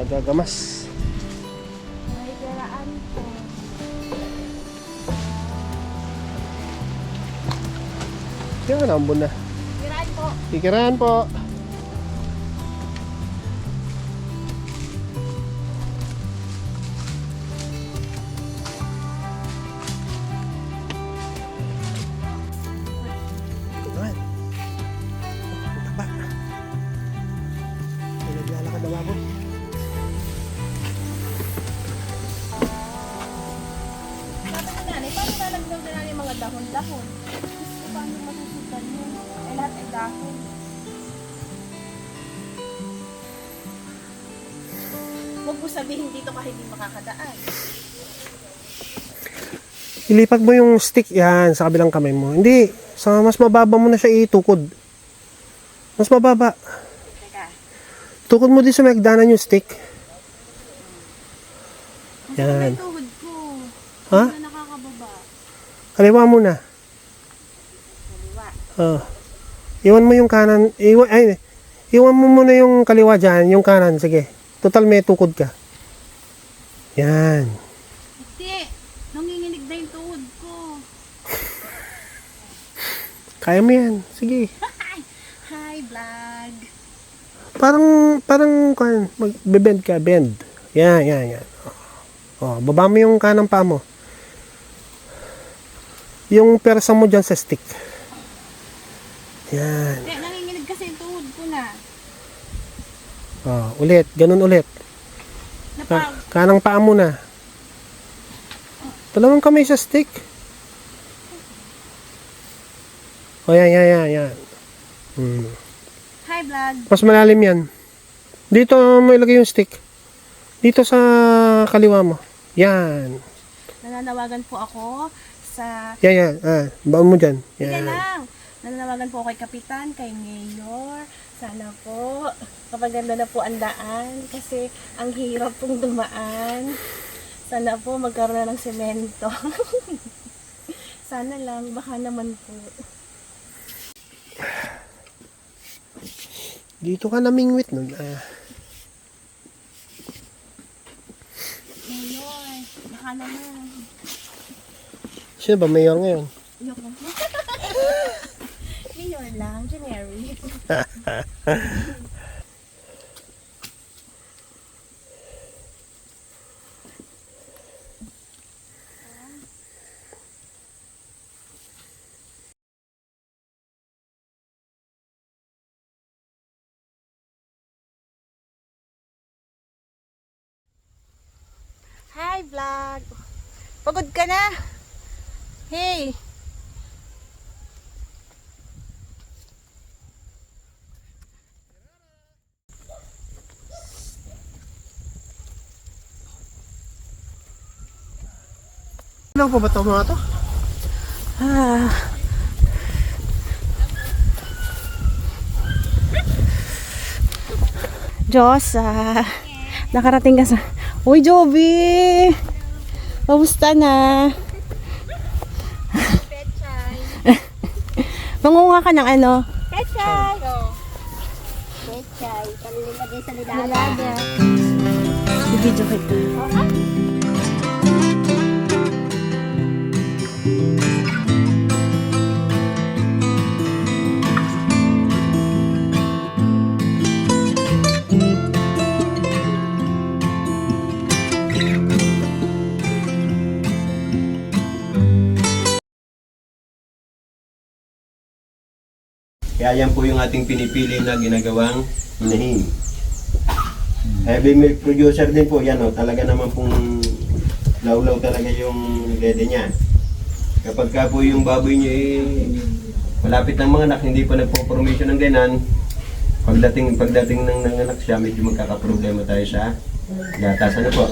Nagagamas. May garaan po. Kaya nga naambon na. Garaan po. Kikiraan po. Naman. Taba. May naglalakad na baboy. Sabi na nanay, paano nalagdaw na nanay mga dahon-dahon? Gusto paano masusutan mo? Ay lahat ay dahon. Huwag mo sabihin dito ka hindi makakadaan. Ilipat mo yung stick yan sa kabilang kamay mo. Hindi. Sa mas mababa mo na siya itukod. Mas mababa. Teka. Tukod mo din sa magdanan yung stick. Yan. Yan. May tuhod ko. Ha? Hindi na nakakababa. Kaliwa mo na. Kaliwa. Iwan mo yung kanan. Iwan mo muna yung kaliwa dyan. Yung kanan. Sige. Total may tukod ka. Yan. Hindi. Nanginginig na yung tuhod ko. Kaya mo yan. Sige. Hi, vlog. Parang mag-bend ka. Bend. Yan. Baba mo yung kanang paa mo. Yung persa mo dyan sa stick. Yan. Hindi, nanginginig kasi yung tuhod ko na. Ulit. Ganun ulit. Kanang paa mo na. Dalawang kamay sa stick. Yan. Hi, vlog. Mas malalim yan. Dito mo ilagay yung stick. Dito sa kaliwa mo. Yan. Nananawagan po ako sa... Yan. Baon mo dyan. Sige Yan. lang. Nananawagan po ako kay Kapitan, kay Mayor. Sana po, kapaganda na po ang daan. Kasi ang hirap pong dumaan. Sana po magkaroon na ng semento. Sana lang, baka naman po. Dito ka namingwit nun. Mayor, baka naman. Sino ba mayor ngayon? Ayoko. Mayor lang, generic. Hi, vlog. Pagod ka na? Hey. Ano pa ba ito mga to? Diyos, nakarating ka sa... Uy, Joby! Kamusta na? Pechay. Mangunga ka ng ano? Pechay! Pechay. Panilagay sa nilaga. Bibidyo kita. Kaya yan po yung ating pinipili na ginagawang inahin. Heavy milk producer din po, yan o, talaga naman pong lawlaw talaga yung dede niya. Kapag ka po yung baboy niyo malapit ng mga anak, hindi pa nagpo-formation ng ganan, pagdating ng nanganak siya, medyo magkakaproblema tayo sa gatas. Ano po?